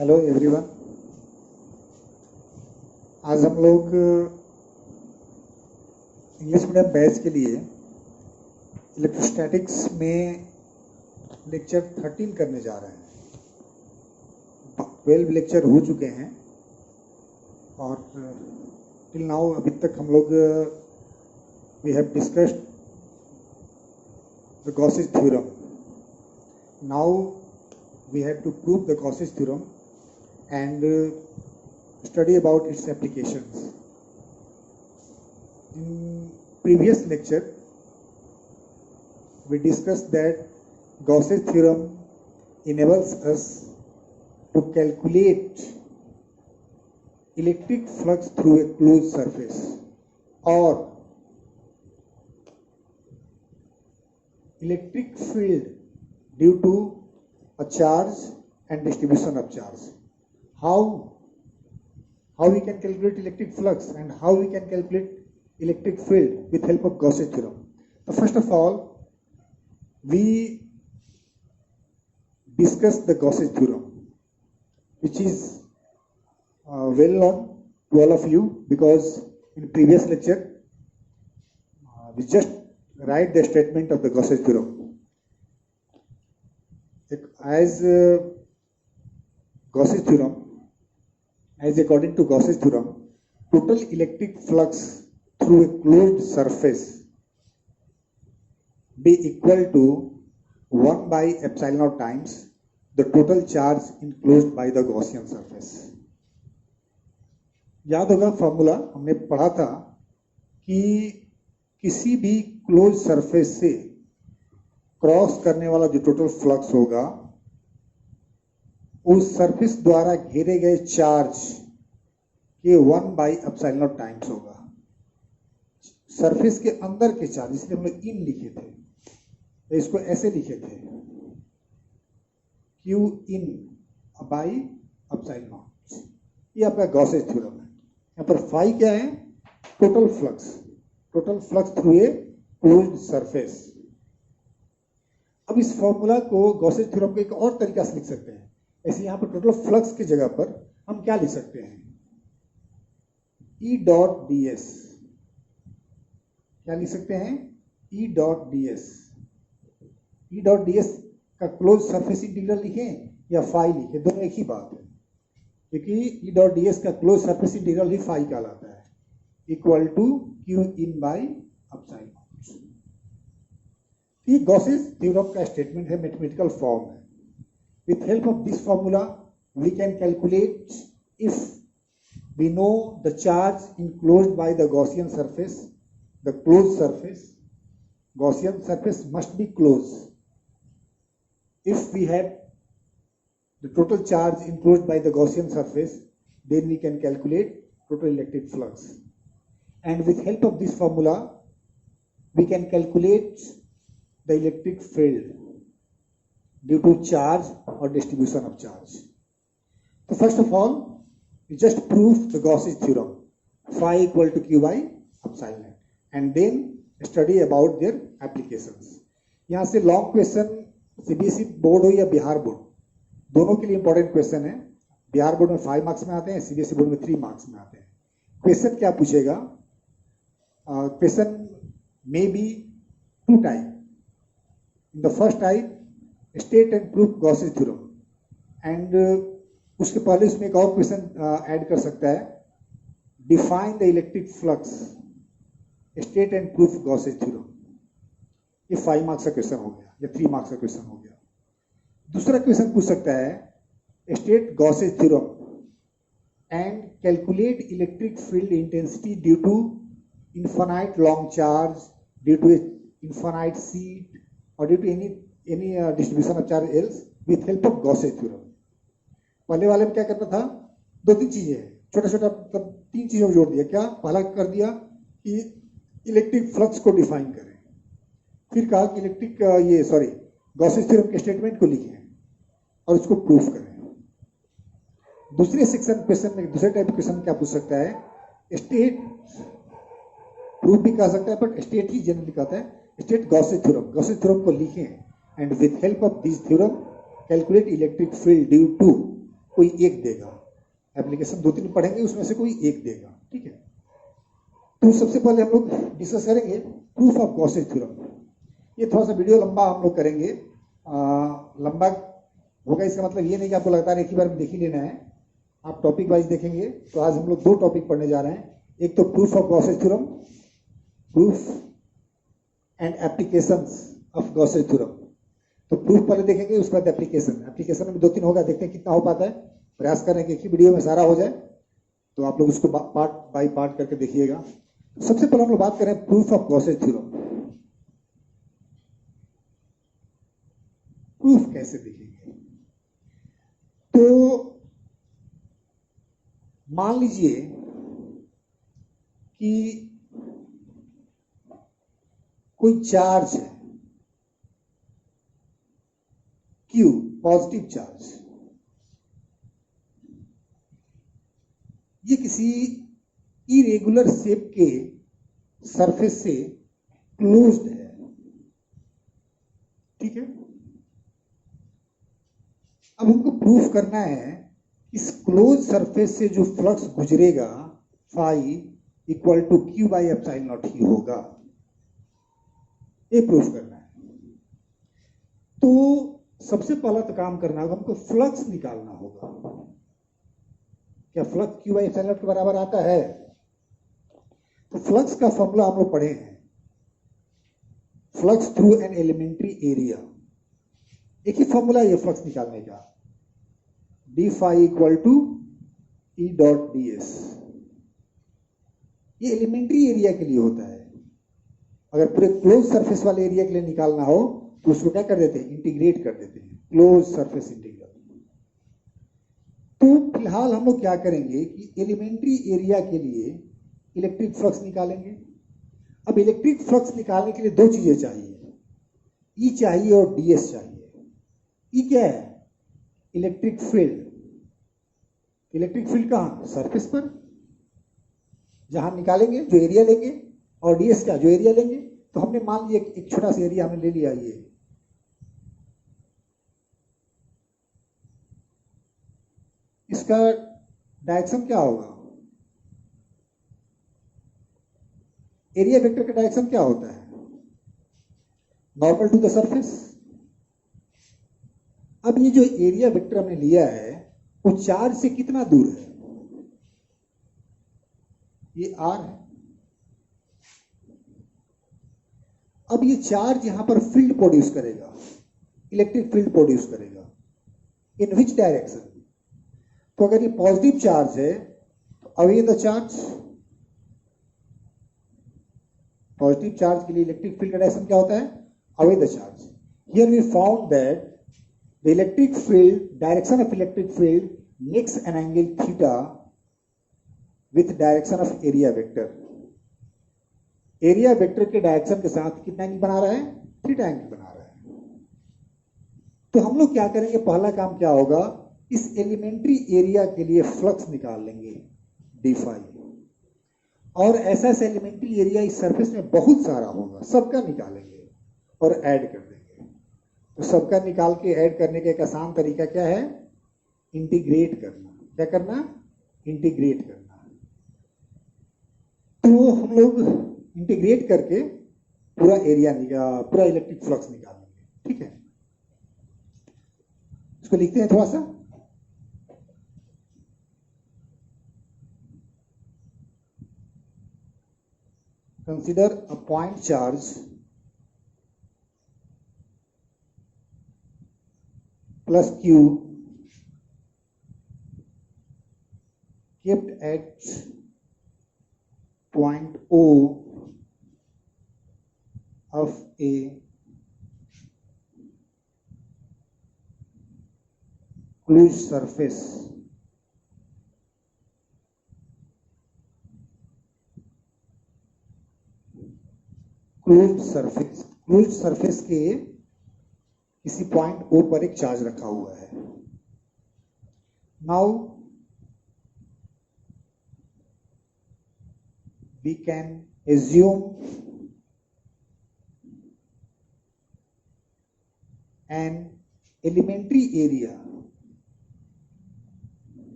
Hello everyone. आज हम लोग इंग्लिश मीडियम बैच के लिए इलेक्ट्रोस्टैटिक्स में लेक्चर 13 करने जा रहे हैं। 12 लेक्चर हो चुके हैं और टिल नाउ अभी तक हम लोग we have discussed the Gauss's theorem. Now we have to prove the Gauss's theorem and study about its applications. In previous lecture, we discussed that Gauss's theorem enables us to calculate electric flux through a closed surface or electric field due to a charge and distribution of charge. How we can calculate electric flux and how we can calculate electric field with help of Gauss's theorem. So first of all, we discussed the Gauss's theorem, which is well known to all of you because in previous lecture we just write the statement of the Gauss's theorem. As Gauss's theorem, as according to Gauss's theorem, total electric flux through a closed surface be equal to 1 by epsilon naught times the total charge enclosed by the Gaussian surface. याद होगा formula हमने पढ़ा था कि किसी भी close surface से cross करने वाला जो टोटल फ्लक्स होगा उस सरफेस द्वारा घेरे गए चार्ज के 1 बाई एप्सिलॉन नॉट टाइम्स होगा। सरफेस के अंदर के चार्ज, इसलिए हम लोग इन लिखे थे, तो इसको ऐसे लिखे थे Q in by epsilon naught. ये आपका गॉसेस थ्योरम है। यहाँ पर फाई क्या है? Total flux through a closed surface. अब इस फॉर्मूला को गॉसेस थ्योरम को एक और तरीका से लिख सकते हैं। ऐसे यहाँ पर टोटल फ्लक्स की जगह पर हम क्या लिख सकते हैं? E dot D S. क्या लिख सकते हैं? E dot D S. E dot D S का क्लोज सरफेस इंटीग्रल लिखें या फाई लिखें, दोनों एक ही बात है, क्योंकि E डॉट डी एस का क्लोज सरफेस इंटीग्रल ही फाई कहलाता है, equal to Q in by epsilon naught. ये गॉसेस थ्योरम का स्टेटमेंट है, मैथमेटिकल फॉर्म है। With help of this formula, we can calculate if we know the charge enclosed by the Gaussian surface, the closed surface. Gaussian surface must be closed. If we have the total charge enclosed by the Gaussian surface, then we can calculate total electric flux. And with help of this formula, we can calculate the electric field due to charge or distribution of charge. So first of all, we just prove the Gauss's theorem, phi equal to Q by epsilon, and then study about their applications. यहाँ से long question CBSE board हो या Bihar board, दोनों के लिए important question है। Bihar board में 5 marks में आते हैं, सीबीएसई बोर्ड में 3 मार्क्स में आते हैं। क्वेश्चन क्या पूछेगा? Question may be 2 type. In the first type, state and prove Gauss's theorem, and उसके पहले इसमें एक और क्वेश्चन ऐड कर सकता है, define the electric flux, state and proof Gauss's theorem। ये 5 मार्क्स का क्वेश्चन हो गया या 3 मार्क्स का क्वेश्चन हो गया। दूसरा क्वेश्चन पूछ सकता है, state Gauss's theorem and calculate electric field intensity due to infinite long charge, due to infinite sheet or due to any distribution of charge else with help of Gauss's theorem। पहले वाले में क्या करना था? 2-3 चीजें हैं, छोटा-छोटा, तब 3 चीजों को जोड़ दिया। क्या? पहला कर दिया कि इलेक्ट्रिक फ्लक्स को डिफाइन करें, फिर कहा कि Gauss's theorem के स्टेटमेंट को लिखें और उसको प्रूफ करें। दूसरे सेक्शन क्वेश्चन में, दूसरे टाइप क्वेश्चन में क्या पूछ सकता है? स्टेट प्रूफ भी कह सकता है, बट स्टेट ही जनरली कहता है। स्टेट Gauss's theorem को लिखें and with help of this theorem calculate electric field due to कोई एक देगा, एप्लीकेशन 2-3 पढ़ेंगे उसमें से कोई एक देगा, ठीक है। तो सबसे पहले हम लोग डिस्कस करेंगे प्रूफ ऑफ गॉसेज थ्योरम। ये थोड़ा सा वीडियो लंबा हम लोग करेंगे, लंबा होगा इसका मतलब ये नहीं कि आपको लगता है एक ही बार में देख ही लेना है, आप टॉपिक वाइज देखेंगे। तो आज हम लोग 2 टॉपिक पढ़ने जा रहे हैं, एक तो proof of Gauss's theorem, proof and applications of Gauss's theorem. तो प्रूफ पहले देखेंगे, उसके बाद एप्लीकेशन। एप्लीकेशन में 2-3 होगा, देखते हैं कितना हो पाता है, प्रयास करें कि एक ही वीडियो में सारा हो जाए। तो आप लोग उसको पार्ट बाय पार्ट करके देखिएगा। सबसे पहले हम लोग बात करें proof of Gauss's theorem. Proof कैसे देखेंगे? तो मान लीजिए कि कोई चार्ज है Q, पॉजिटिव चार्ज, ये किसी इरेगुलर शेप के सरफेस से क्लोज्ड है, ठीक है। अब हमको प्रूफ करना है इस क्लोज सरफेस से जो फ्लक्स गुजरेगा phi equal to Q by epsilon naught ही होगा, ये प्रूफ करना है। तो सबसे पहला तो काम करना होगा, हमको फ्लक्स निकालना होगा। क्या flux Q by epsilon not के बराबर आता है? तो फ्लक्स का फॉर्मूला हम लोग पढ़े हैं, flux through an elementary area. एक ही फॉर्मूला ये फ्लक्स निकालने का, D phi equal to E dot D S. ये एलिमेंट्री एरिया के लिए होता है। अगर पूरे क्लोज सरफेस वाले एरिया के लिए निकालना हो तो उसको क्या कर देते हैं, इंटीग्रेट कर देते हैं, क्लोज सरफेस इंटीग्रल। तो फिलहाल हम लोग क्या करेंगे कि एलिमेंट्री एरिया के लिए इलेक्ट्रिक फ्लक्स निकालेंगे। अब इलेक्ट्रिक फ्लक्स निकालने के लिए 2 चीजें चाहिए, ई चाहिए और डीएस चाहिए। ई क्या है? Electric field. इलेक्ट्रिक फील्ड कहां? सरफेस पर, जहां निकालेंगे जो एरिया लेंगे, और डीएस क्या? जो एरिया लेंगे। तो हमने मान लिया एक छोटा सा एरिया हमने ले लिया, ये इसका डायरेक्शन क्या होगा? एरिया वेक्टर का डायरेक्शन क्या होता है? Normal to the surface. अब ये जो एरिया वेक्टर हमने लिया है वो चार्ज से कितना दूर है? ये आर है। अब ये चार्ज यहां पर फील्ड प्रोड्यूस करेगा, इलेक्ट्रिक फील्ड प्रोड्यूस करेगा। In which direction? तो अगर ये पॉजिटिव चार्ज है तो away the charge, positive charge के लिए इलेक्ट्रिक फील्ड का डायरेक्शन क्या होता है? Away the charge. Here we found that the electric field, direction of electric field makes an angle theta with direction of area vector. Area vector के direction के साथ कितना एंगल बना रहा है? थीटा एंगल बना रहा है। तो हम लोग क्या करेंगे, पहला काम क्या होगा, इस एलिमेंट्री एरिया के लिए फ्लक्स निकाल लेंगे डी फाई। और ऐसा एलिमेंट्री एरिया इस सरफेस में बहुत सारा होगा, सबका निकालेंगे और ऐड कर देंगे। तो सबका निकाल के ऐड करने का एक आसान तरीका क्या है? इंटीग्रेट करना। क्या करना? इंटीग्रेट करना। तो हम लोग इंटीग्रेट करके पूरा एरिया पूरा इलेक्ट्रिक फ्लक्स निकालेंगे, ठीक है। इसको लिखते हैं थोड़ा सा। Consider a point charge plus Q kept at point O of a closed surface closed surface के किसी पॉइंट O पर एक चार्ज रखा हुआ है। Now we can assume an elementary area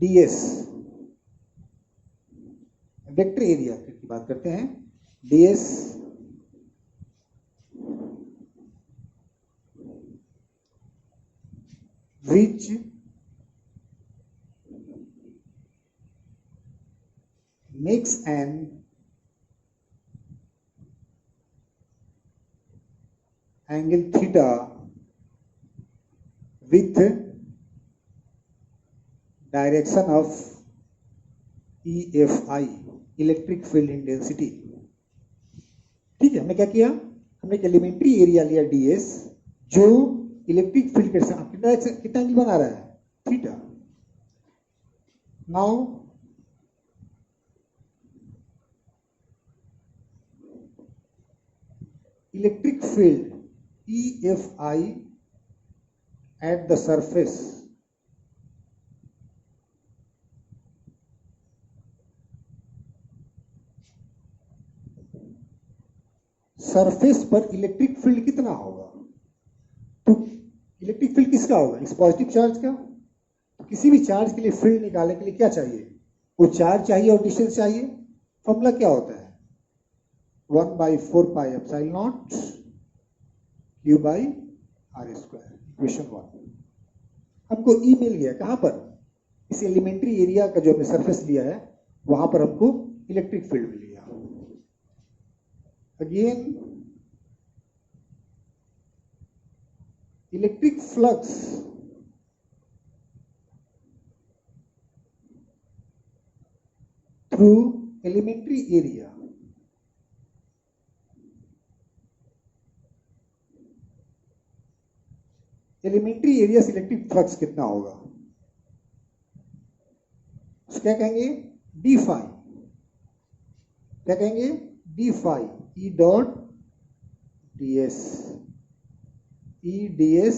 ds, vector area की बात करते हैं, ds which makes an angle theta with direction of EFI, electric field intensity. ठीक है, हमने क्या किया, हमने एक एलिमेंट्री एरिया लिया ds जो इलेक्ट्रिक फील्ड के साथ कितना एंगल बना रहा है, theta. Now electric field EFI at the surface surface पर इलेक्ट्रिक फील्ड कितना होगा, तो इलेक्ट्रिक फील्ड किसका होगा, इस पॉजिटिव चार्ज का। तो किसी भी चार्ज के लिए फील्ड निकालने के लिए क्या चाहिए, वो चार्ज चाहिए और डिस्टेंस चाहिए। फॉर्मूला क्या होता है, 1/4πε0 Q/r², इक्वेशन 1। हमको E मिल गया, कहां पर, इस एलिमेंट्री एरिया का जो हमने सरफेस लिया है वहां पर हमको इलेक्ट्रिक फील्ड मिल गया। Again electric flux through elementary area से इलेक्ट्रिक फ्लक्स कितना होगा, क्या कहेंगे, डी फाई, क्या कहेंगे, D phi E dot ds, E ds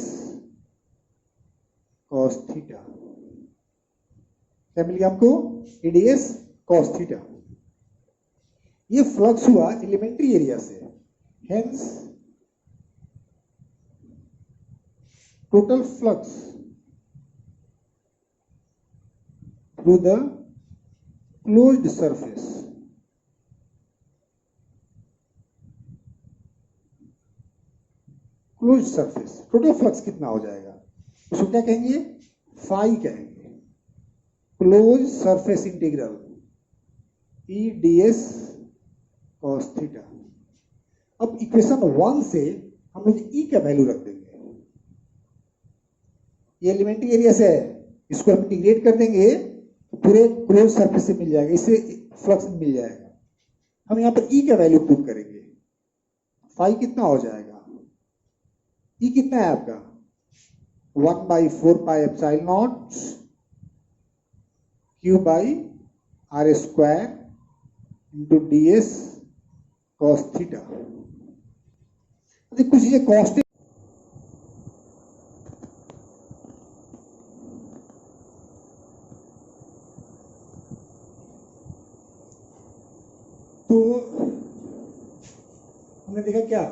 cos theta. क्या मिल गया हमको, ई ds cos थीटा। ये फ्लक्स हुआ एलिमेंट्री एरिया से, hence total flux through the closed surface total flux कितना हो जाएगा, उसको क्या कहेंगे, फाई कहेंगे, close surface integral E ds cos theta. अब इक्वेशन 1 से हम लोग E का वैल्यू रख देंगे, ये एलिमेंट्री एरिया से है, इसको हम इंटीग्रेट कर देंगे तो पूरे क्लोज सरफेस से मिल जाएगा, इससे फ्लक्स मिल जाएगा। हम यहां पर E का वैल्यू पुट करेंगे, फाई कितना हो जाएगा, E कितना है आपका, 1/4πε0 Q/r² into ds cos theta. कुछ चीजें कॉस्ट, तो हमने देखा क्या,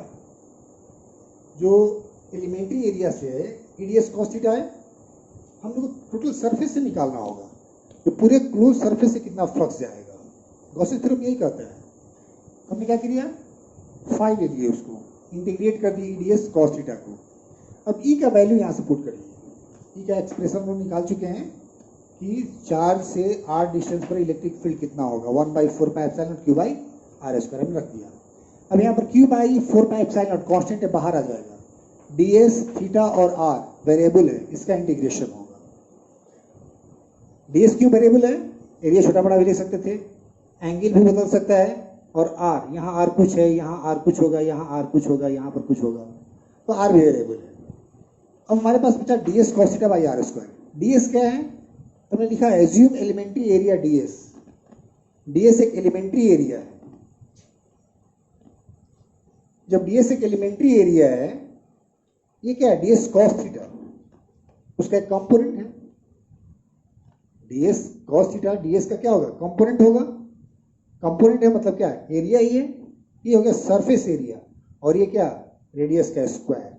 जो एलिमेंट्री एरिया से है ds cos थीटा है, हम लोग को टोटल सरफेस से निकालना होगा, तो पूरे क्लोज सरफेस से कितना फ्लक्स जाएगा, गॉसेस थ्योरम यही कहता है। हमने क्या किया, फाई ले लिए, उसको इंटीग्रेट कर दिए ds cos थीटा को। अब E का वैल्यू यहाँ से पुट करिए, E का एक्सप्रेशन हम निकाल चुके हैं कि चार्ज से r डिस्टेंस पर इलेक्ट्रिक फील्ड कितना होगा, 1/4πε0 Q/r² हमने रख दिया। अब यहाँ पर Q/4πε0 कांस्टेंट है, बाहर आ जाएगा, ds थीटा और r वेरिएबल है, इसका इंटीग्रेशन होगा। ds क्यों वेरिएबल है, एरिया छोटा बड़ा भी ले सकते थे, एंगल भी बदल सकता है, और r, यहाँ r कुछ है, यहाँ r कुछ होगा, यहाँ r कुछ होगा, यहाँ पर कुछ होगा, तो r भी वेरिएबल है। अब हमारे पास बचा ds cos theta by r square. ds क्या है, तो हमने लिखा assume elementary area ds, ds एक एलिमेंट्री एरिया है। जब ds एक एलिमेंट्री एरिया है, ये क्या है, ds cos थीटा, उसका एक कंपोनेंट है, ds cos थीटा, ds का क्या होगा, कंपोनेंट होगा। कंपोनेंट है मतलब क्या है, एरिया ही है, ये हो गया सरफेस एरिया, और ये क्या, रेडियस का स्क्वायर।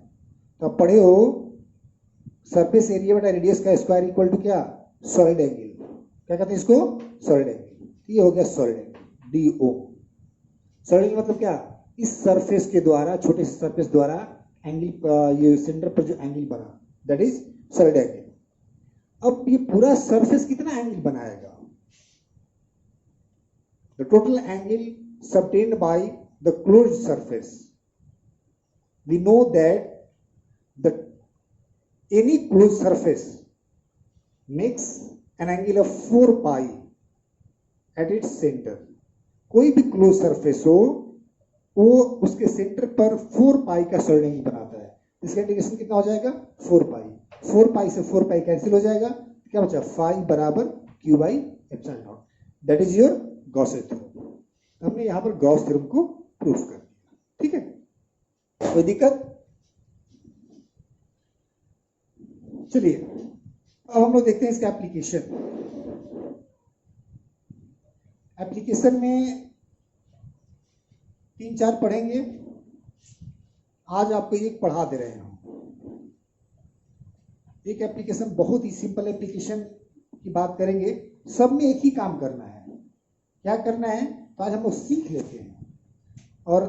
तो आप पढ़े हो सरफेस एरिया बटा रेडियस का स्क्वायर इक्वल टू क्या, सॉलिड एंगल। क्या कहते हैं इसको, सॉलिड एंगल। ये हो गया solid angle, DO। Solid angle मतलब क्या, इस सरफेस के द्वारा, छोटे से सरफेस द्वारा एंगल, ये सेंटर पर जो एंगल बना, दैट इज सॉलिड एंगल। अब ये पूरा सरफेस कितना एंगल बनाएगा, the total angle subtended by the closed surface, we know that the any closed surface makes an angle of 4 pi at its center। कोई भी क्लोज सरफेस हो वो उसके सेंटर पर 4 पाई का सॉलिड एंगल बनाता है। इसका इंडिकेशन कितना हो जाएगा, 4 पाई। 4 पाई से 4 पाई कैंसिल हो जाएगा, क्या बचा, फाई बराबर Q by epsilon not, that is your Gauss's theorem. हमने यहाँ पर गॉस थ्योरम को प्रूफ कर दिया, ठीक है, कोई दिक्कत। चलिए अब हम लोग देखते हैं इसका एप्लीकेशन। एप्लीकेशन में 3-4 पढ़ेंगे, आज आपको एक पढ़ा दे रहे हैं हम। एक एप्लीकेशन, बहुत ही सिंपल एप्लीकेशन की बात करेंगे, सब में एक ही काम करना है। क्या करना है, तो आज हम लोग सीख लेते हैं और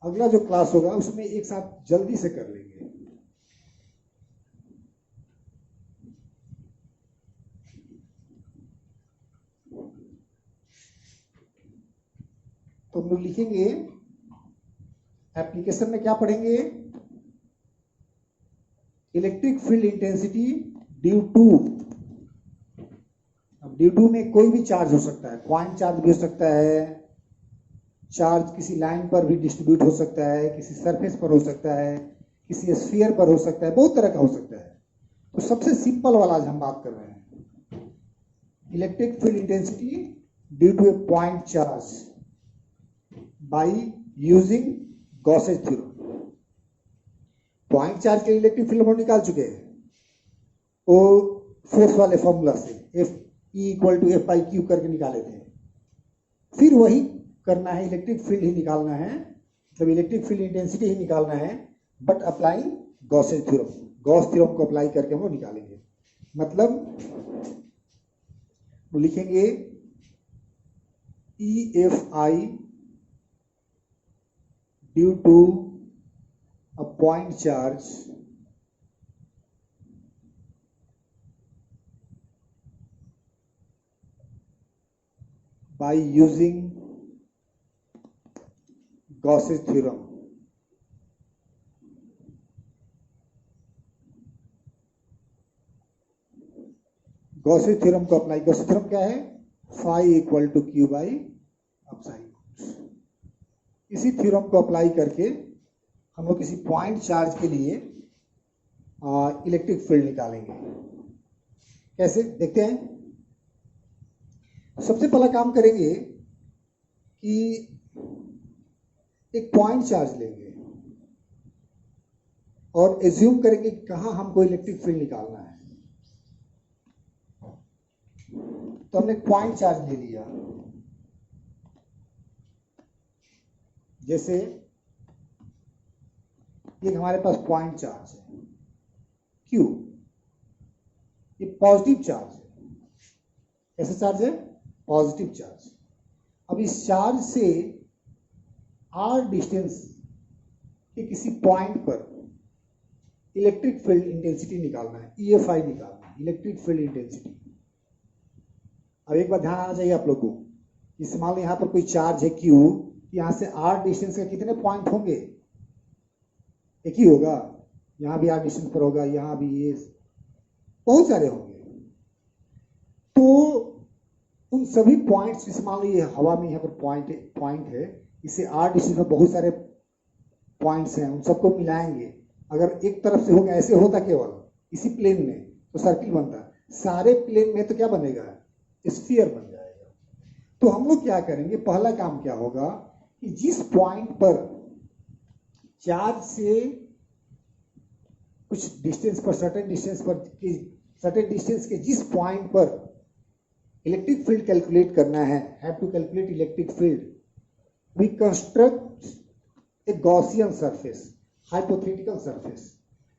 अगला जो क्लास होगा उसमें एक साथ जल्दी से कर लेंगे। तो हम लोग लिखेंगे एप्लीकेशन में क्या पढ़ेंगे, electric field intensity due to. अब ड्यू टू में कोई भी चार्ज हो सकता है, पॉइंट चार्ज भी हो सकता है, चार्ज किसी लाइन पर भी डिस्ट्रीब्यूट हो सकता है, किसी सरफेस पर हो सकता है, किसी स्फीयर पर हो सकता है, बहुत तरह का हो सकता है। तो सबसे सिंपल वाला आज हम बात कर रहे हैं, electric field intensity due to a point charge by using Gauss's theorem. Point charge के इलेक्ट्रिक फील्ड हम निकाल चुके हैं, वो फोर्स वाले फॉर्मूला से Fe = F/Q करके निकाले थे। फिर वही करना है, इलेक्ट्रिक फील्ड ही निकालना है, मतलब इलेक्ट्रिक फील्ड इंटेंसिटी ही निकालना है, but applying Gauss's theorem. Gauss theorem को अप्लाई करके हम लोग निकालेंगे। मतलब वो लिखेंगे EFI due to a point charge by using Gauss's theorem। Gauss's theorem को अप्लाई, गॉसेस थ्योरम क्या है, फाई = Q बाई एप्सिलॉन। इसी थ्योरम को अप्लाई करके हम लोग किसी पॉइंट चार्ज के लिए इलेक्ट्रिक फील्ड निकालेंगे। कैसे देखते हैं। सबसे पहला काम करेंगे कि एक पॉइंट चार्ज लेंगे और एज्यूम करेंगे कि कहाँ हमको इलेक्ट्रिक फील्ड निकालना है। तो हमने पॉइंट चार्ज ले लिया, जैसे ये हमारे पास पॉइंट चार्ज है Q, ये पॉजिटिव चार्ज है। कैसा चार्ज है, पॉजिटिव चार्ज। अब इस चार्ज से r डिस्टेंस के किसी पॉइंट पर इलेक्ट्रिक फील्ड इंटेंसिटी निकालना है, EFI निकालना है, इलेक्ट्रिक फील्ड इंटेंसिटी। अब एक बार ध्यान आना चाहिए आप लोग को, इस मान लो यहाँ पर कोई चार्ज है Q, यहाँ से r डिस्टेंस का कितने पॉइंट होंगे, एक ही होगा। यहाँ भी r डिस्टेंस पर होगा, यहाँ भी, ये बहुत सारे होंगे। तो उन सभी पॉइंट्स, जैसे मान लो ये हवा में यहाँ पर पॉइंट है, इसे r डिस्टेंस में बहुत सारे पॉइंट्स हैं, उन सबको मिलाएंगे। अगर एक तरफ से होगा, ऐसे होता केवल इसी प्लेन में तो सर्किल बनता, सारे प्लेन में तो क्या बनेगा, स्फीयर बन जाएगा। तो हम लोग क्या करेंगे, पहला काम क्या होगा कि जिस पॉइंट पर चार्ज से कुछ डिस्टेंस पर, सर्टेन डिस्टेंस के जिस पॉइंट पर इलेक्ट्रिक फील्ड कैलकुलेट करना है, have to calculate electric field, we construct a Gaussian surface, hypothetical surface,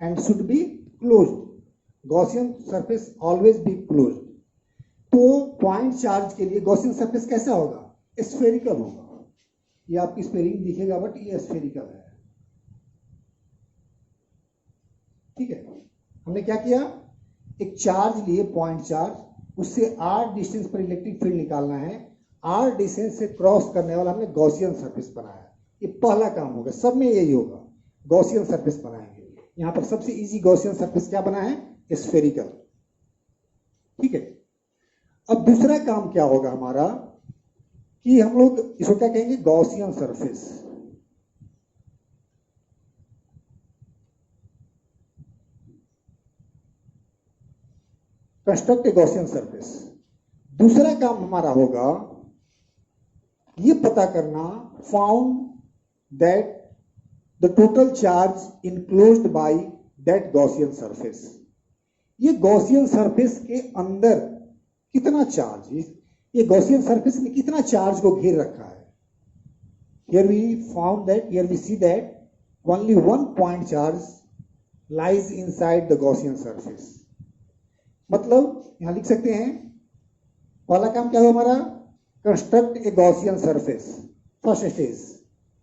and should be closed. Gaussian surface always be closed, तो पॉइंट चार्ज के लिए गॉसियन सरफेस कैसा होगा? स्फेरिकल होगा। ये आपकी स्पेलिंग दिखेगा बट ये स्फेरिकल है। ठीक है, हमने क्या किया, एक चार्ज लिए पॉइंट चार्ज, उससे r डिस्टेंस पर इलेक्ट्रिक फील्ड निकालना है, r डिस्टेंस से क्रॉस करने वाला हमने गॉसियन सरफेस बनाया। ये पहला काम होगा, सब में यही होगा, गॉसियन सरफेस बनाएंगे। यहां पर सबसे इजी गॉसियन सरफेस क्या बना है? स्फेरिकल। ठीक है, अब दूसरा काम क्या होगा हमारा कि हम लोग इसको क्या कहेंगे? Gaussian surface. Construct a Gaussian surface. दूसरा काम हमारा होगा ये पता करना, found that the total charge enclosed by that Gaussian surface. ये गॉसियन सरफेस के अंदर कितना चार्ज, ये गॉसियन सरफेस ने कितना चार्ज को घेर रखा है। Here we found that, here we see that only one point charge lies inside the Gaussian surface. मतलब यहां लिख सकते हैं, पहला काम क्या हुआ हमारा? Construct a Gaussian surface. First stage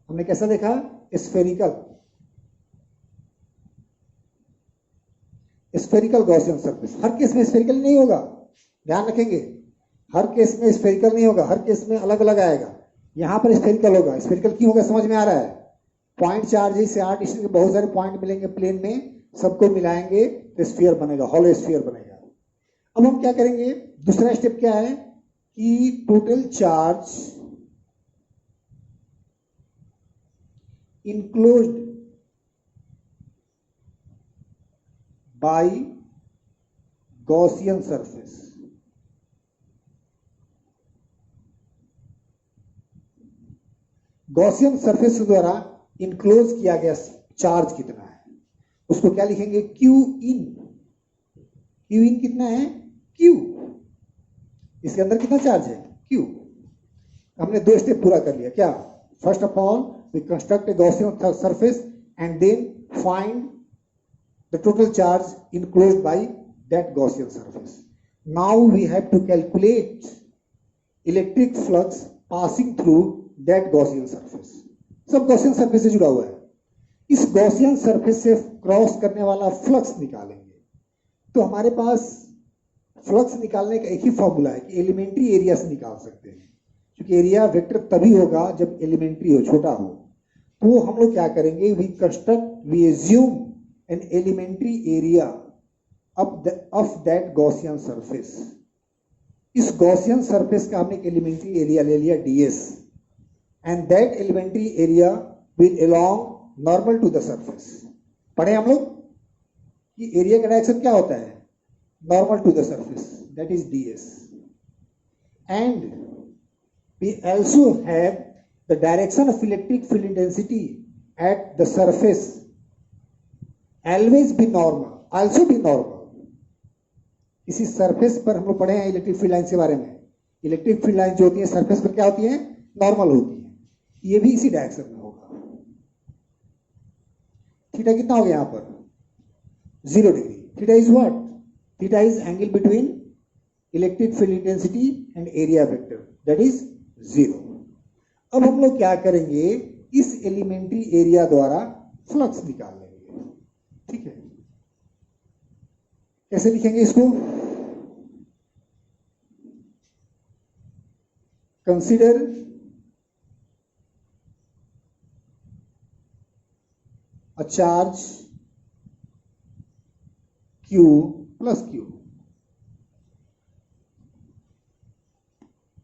हमने कैसा देखा? स्फेरिकल। Spherical Gaussian surface. हर केस में स्फेरिकल नहीं होगा, ध्यान रखेंगे, हर केस में स्फेरिकल नहीं होगा, हर केस में अलग अलग आएगा। यहां पर स्फेरिकल होगा। स्फेरिकल क्यों होगा समझ में आ रहा है? पॉइंट चार्ज से r डिस्टेंस के बहुत सारे पॉइंट मिलेंगे प्लेन में, सबको मिलाएंगे तो स्फीयर बनेगा, हॉलो स्फीयर बनेगा। अब हम क्या करेंगे? दूसरा स्टेप क्या है कि total charge enclosed bye Gaussian surface. Gaussian surface द्वारा इनक्लोज किया गया चार्ज कितना है, उसको क्या लिखेंगे? Q in. क्यू इन कितना है? क्यू। इसके अंदर कितना चार्ज है? क्यू। हमने दो स्टेप पूरा कर लिया। क्या? First of all we construct a Gaussian surface and then find the total charge enclosed by that Gaussian surface. Now we have to calculate electric flux passing through that Gaussian surface. सब Gaussian surface से जुड़ा हुआ है। इस Gaussian surface से cross करने वाला flux निकालेंगे। तो हमारे पास फ्लक्स निकालने का एक ही फॉर्मूला है कि एलिमेंट्री एरिया से निकाल सकते हैं, क्योंकि एरिया वेक्टर तभी होगा जब एलिमेंट्री हो, छोटा हो। तो हम लोग क्या करेंगे? We assume an elementary area of that Gaussian surface. इस गॉसियन सरफेस का हमने एक एलिमेंट्री एरिया ले लिया ds, and that elementary area will along normal to the surface. पढ़े हम लोग कि एरिया का डायरेक्शन क्या होता है? Normal to the surface, that is ds। And we also have the direction of electric field intensity at the surface always be normal, also be normal। इसी surface पर हम लोग पढ़े हैं इलेक्ट्रिक फील्ड लाइन के बारे में। इलेक्ट्रिक फील्ड लाइन जो होती है सरफेस पर क्या होती है? नॉर्मल होती है। ये भी इसी डायरेक्शन में होगा। थीटा कितना हो गया यहां पर? 0 degree. Theta is what? Theta is angle between electric field intensity and area vector, that is 0। अब हम लोग क्या करेंगे? इस एलिमेंट्री एरिया द्वारा फ्लक्स निकाल लेंगे। ठीक है, कैसे लिखेंगे इसको? Consider a charge q plus q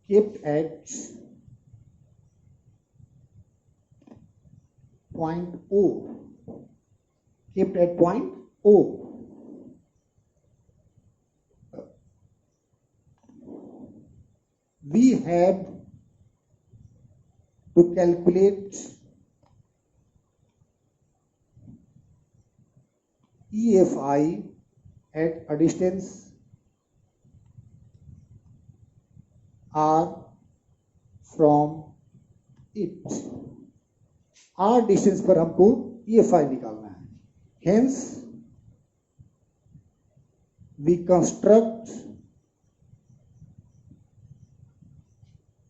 kept at point O, kept at point O. We have to calculate EFI at a distance r from it। r distance पर हमको EFI निकालना है। Hence we construct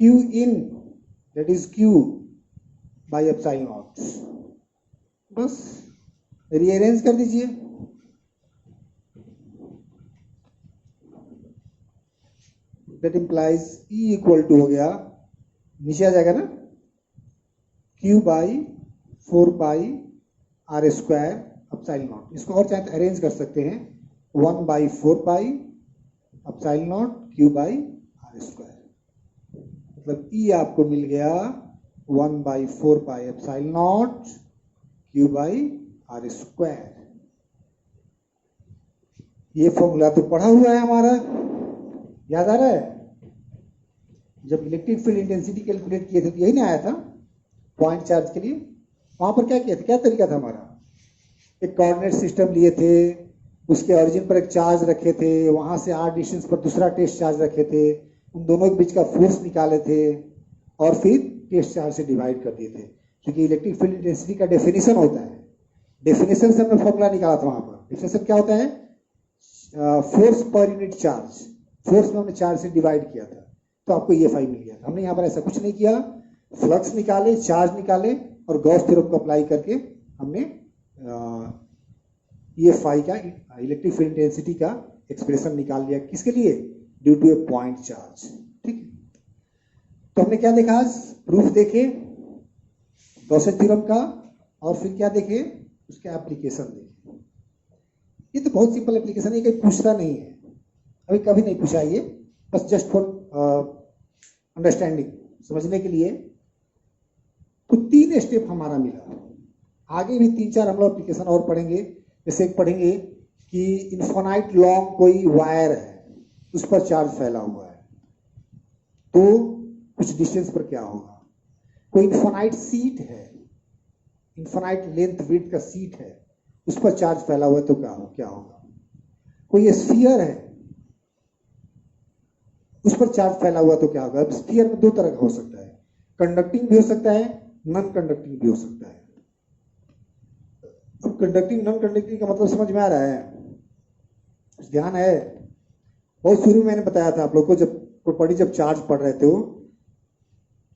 Q in, that is Q by epsilon naught. बस rearrange कर दीजिए। That implies E equal to हो गया, नीचे आ जाएगा ना, Q by 4 pi R square epsilon naught। इसको और चाहे तो अरेंज कर सकते हैं, 1 by 4 pi epsilon naught Q by R square. मतलब E आपको मिल गया 1 by 4 pi epsilon naught Q by R square. ये फॉर्मूला तो पढ़ा हुआ है हमारा, याद आ रहा है? जब इलेक्ट्रिक फील्ड इंटेंसिटी कैलकुलेट किए थे तो यही ना आया था पॉइंट चार्ज के लिए। वहां पर क्या किया था, क्या तरीका था हमारा? एक कोऑर्डिनेट सिस्टम लिए थे, उसके ऑरिजिन पर एक चार्ज रखे थे, वहां से r डिस्टेंस पर दूसरा टेस्ट चार्ज रखे थे, उन दोनों के बीच का फोर्स निकाले थे और फिर टेस्ट चार्ज से डिवाइड कर दिए थे। क्योंकि इलेक्ट्रिक फील्ड इंटेंसिटी का डेफिनेशन होता है, डेफिनेशन से हमने फॉर्मूला निकाला था। वहां पर डेफिनेशन क्या होता है? Force per unit charge, force में हमने चार्ज से डिवाइड किया था, तो आपको ये फाई मिल गया था। हमने यहाँ पर ऐसा कुछ नहीं किया, फ्लक्स निकाले, चार्ज निकाले और गॉस थ्योरम को अप्लाई करके हमने ये फाई का इलेक्ट्रिक फील्ड इंटेंसिटी का एक्सप्रेशन निकाल लिया। किसके लिए? Due to a point charge. ठीक, तो हमने क्या देखा आज? प्रूफ देखे गॉसेस थ्योरम का, और फिर क्या देखे? उसके एप्लीकेशन देखे। ये तो बहुत सिंपल एप्लीकेशन है, कहीं पूछता नहीं है, अभी कभी नहीं पूछा ये, बस जस्ट फॉर अंडरस्टैंडिंग, समझने के लिए। तो 3 स्टेप हमारा मिला, आगे भी 3-4 हम लोग एप्लीकेशन और पढ़ेंगे। जैसे एक पढ़ेंगे कि इन्फिनाइट लॉन्ग कोई वायर है, उस पर चार्ज फैला हुआ है, तो कुछ डिस्टेंस पर क्या होगा? कोई इन्फिनाइट सीट है, इन्फिनाइट लेंथ विड्थ का सीट है, उस पर चार्ज फैला हुआ है, तो क्या होगा? कोई स्फीयर है, उस पर चार्ज फैला हुआ तो क्या होगा? अब स्फीयर में 2 तरह का हो सकता है, कंडक्टिंग भी हो सकता है, नॉन कंडक्टिंग भी हो सकता है। अब कंडक्टिंग नॉन कंडक्टिंग का मतलब समझ में आ रहा है? ध्यान है? बहुत शुरू में मैंने बताया था आप लोग को, जब चार्ज पढ़ रहे थे वो,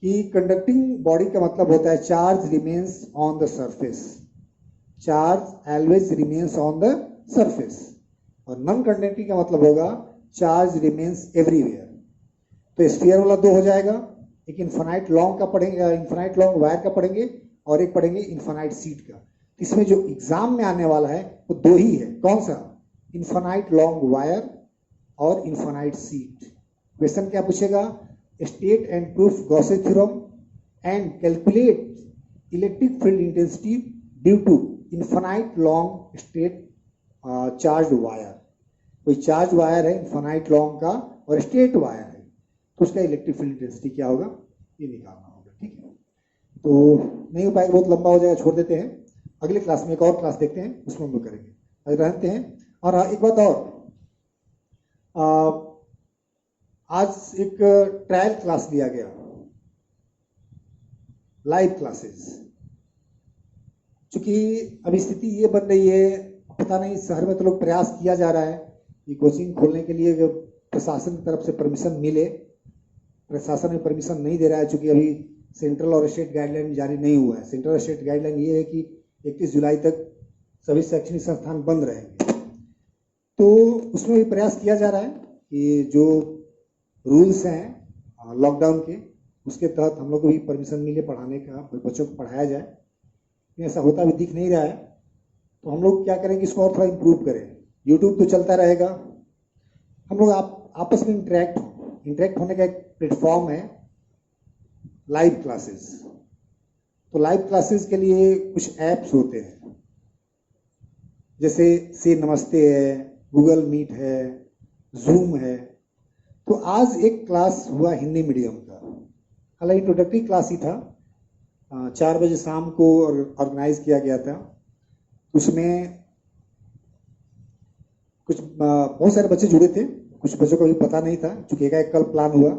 कि कंडक्टिंग बॉडी का मतलब होता है charge remains on the surface, charge always remains on the surface. और नॉन कंडक्टिंग का मतलब होगा चार्ज रिमेन्स एवरीवेयर। तो स्फीयर वाला 2 हो जाएगा, एक इन्फिनाइट लॉन्ग का पढ़ेंगे, इन्फिनाइट लॉन्ग वायर का पढ़ेंगे, और एक पढ़ेंगे इन्फिनाइट सीट का। इसमें जो एग्जाम में आने वाला है वो 2 ही है। कौन सा? इन्फिनाइट लॉन्ग वायर और इन्फिनाइट सीट। क्वेश्चन क्या पूछेगा? State and proof Gauss's theorem and calculate electric field intensity due to infinite long straight charge wire. कोई चार्ज वायर है इन्फिनाइट लॉन्ग का और स्टेट वायर है, तो उसका इलेक्ट्रिक फील्ड इंटेंसिटी क्या होगा, ये निकालना होगा। ठीक है, तो नहीं हो पाएगा, बहुत लंबा हो जाएगा, छोड़ देते हैं। अगले क्लास में एक और क्लास देखते हैं, उसमें हम लोग करेंगे, आज रहते हैं। और एक बात और, आज एक ट्रायल क्लास लिया गया, लाइव क्लासेस। चूंकि अभी स्थिति ये बन रही है, पता नहीं शहर में तो लोग प्रयास किया जा रहा है कि कोचिंग खोलने के लिए प्रशासन की तरफ से परमिशन मिले। प्रशासन में परमिशन नहीं दे रहा है, चूंकि अभी सेंट्रल और स्टेट गाइडलाइन जारी नहीं हुआ है। सेंट्रल और स्टेट गाइडलाइन ये है कि 31 जुलाई तक सभी शैक्षणिक संस्थान बंद रहेंगे। तो उसमें भी प्रयास किया जा रहा है कि जो रूल्स हैं लॉकडाउन के, उसके तहत हम लोग को भी परमिशन मिले पढ़ाने का, बच्चों को पढ़ाया जाए। ऐसा होता भी दिख नहीं रहा है, तो हम लोग क्या करेंगे, इसको और थोड़ा इम्प्रूव करें। यूट्यूब तो चलता रहेगा, हम लोग आपस में इंटरेक्ट होने का एक प्लेटफॉर्म है लाइव क्लासेस। तो लाइव क्लासेस के लिए कुछ ऐप्स होते हैं, जैसे से नमस्ते है, गूगल मीट है, जूम है। तो आज एक क्लास हुआ हिंदी मीडियम का, हालांकि इंट्रोडक्टरी क्लास ही था, 4 बजे शाम को ऑर्गेनाइज किया गया था। उसमें कुछ बहुत सारे बच्चे जुड़े थे, कुछ बच्चों को भी पता नहीं था, चूंकि एक कल प्लान हुआ।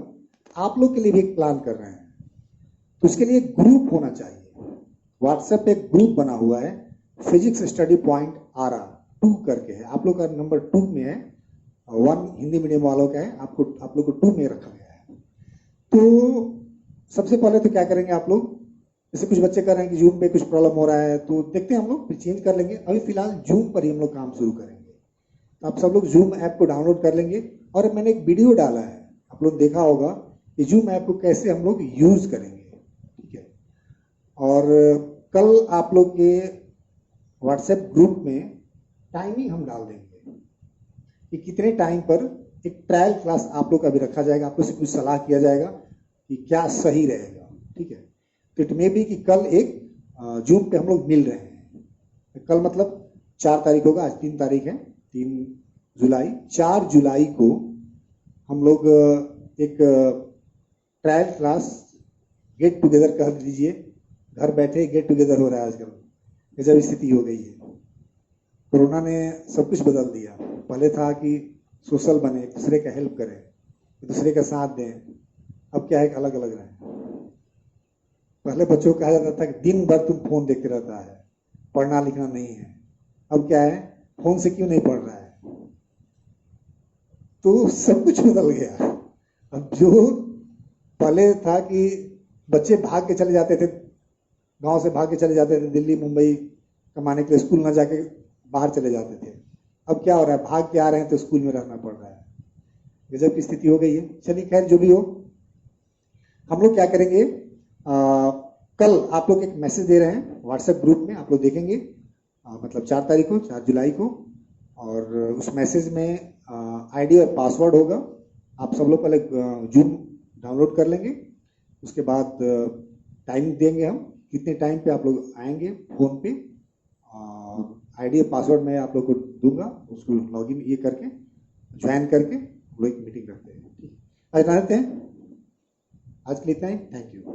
आप लोग के लिए भी एक प्लान कर रहे हैं, तो उसके लिए एक ग्रुप होना चाहिए। व्हाट्सएप पे एक ग्रुप बना हुआ है, फिजिक्स स्टडी पॉइंट आरा 2 करके है, आप लोग का नंबर 2 में है, 1 हिंदी मीडियम वालों का है, आप लोग को 2 में रखा गया है। तो सबसे पहले तो क्या करेंगे आप लोग, जैसे कुछ बच्चे कर रहे हैं कि जूम पे कुछ प्रॉब्लम हो रहा है, तो देखते हैं हम लोग फिर चेंज कर लेंगे। अभी फिलहाल जूम पर ही हम लोग काम शुरू करेंगे। तो आप सब लोग जूम ऐप को डाउनलोड कर लेंगे। और मैंने एक वीडियो डाला है, आप लोग देखा होगा कि जूम ऐप को कैसे हम लोग यूज करेंगे, ठीक है। और कल आप लोग के व्हाट्सएप ग्रुप में टाइमिंग हम डाल देंगे कि कितने टाइम पर एक ट्रायल क्लास आप लोग का भी रखा जाएगा, आप लोग से कुछ सलाह किया जाएगा कि क्या सही रहेगा, ठीक है। तो इट मे बी कि कल एक जूम पे हम लोग मिल रहे हैं। कल मतलब 4 तारीख होगा, आज 3 तारीख है, 3 जुलाई। 4 जुलाई को हम लोग एक ट्रायल क्लास गेट टुगेदर कर दीजिए। घर बैठे गेट टुगेदर हो रहा है आजकल, गजब स्थिति हो गई है। कोरोना ने सब कुछ बदल दिया। पहले था कि सोशल बने, एक दूसरे का हेल्प करें, एक दूसरे का साथ दें। अब क्या है कि अलग अलग रहे। पहले बच्चों को कहा जाता था कि दिन भर तुम फोन देखते रहता है, पढ़ना लिखना नहीं है। अब क्या है, फोन से क्यों नहीं पढ़ रहा है? तो सब कुछ बदल गया। अब जो पहले था कि बच्चे भाग के चले जाते थे, गांव से भाग के चले जाते थे दिल्ली मुंबई कमाने के लिए, स्कूल ना जाके बाहर चले जाते थे। अब क्या हो रहा है, भाग के आ रहे हैं तो स्कूल में रहना पड़ रहा है। गजब की स्थिति हो गई है। चलिए खैर जो भी हो, हम लोग क्या करेंगे, कल आप लोग एक मैसेज दे रहे हैं व्हाट्सएप ग्रुप में, आप लोग देखेंगे मतलब 4 तारीख को, 4 जुलाई को। और उस मैसेज में आईडी और पासवर्ड होगा। आप सब लोग पहले जूम डाउनलोड कर लेंगे, उसके बाद टाइम देंगे हम, कितने टाइम पे आप लोग आएंगे फ़ोन पे। आईडी और पासवर्ड मैं आप लोग को दूंगा, उसको लॉगिन ये करके ज्वाइन करके हम लोग एक मीटिंग रखते हैं। ठीक है, आज रहते हैं, आज के लिए इतना ही। Thank you.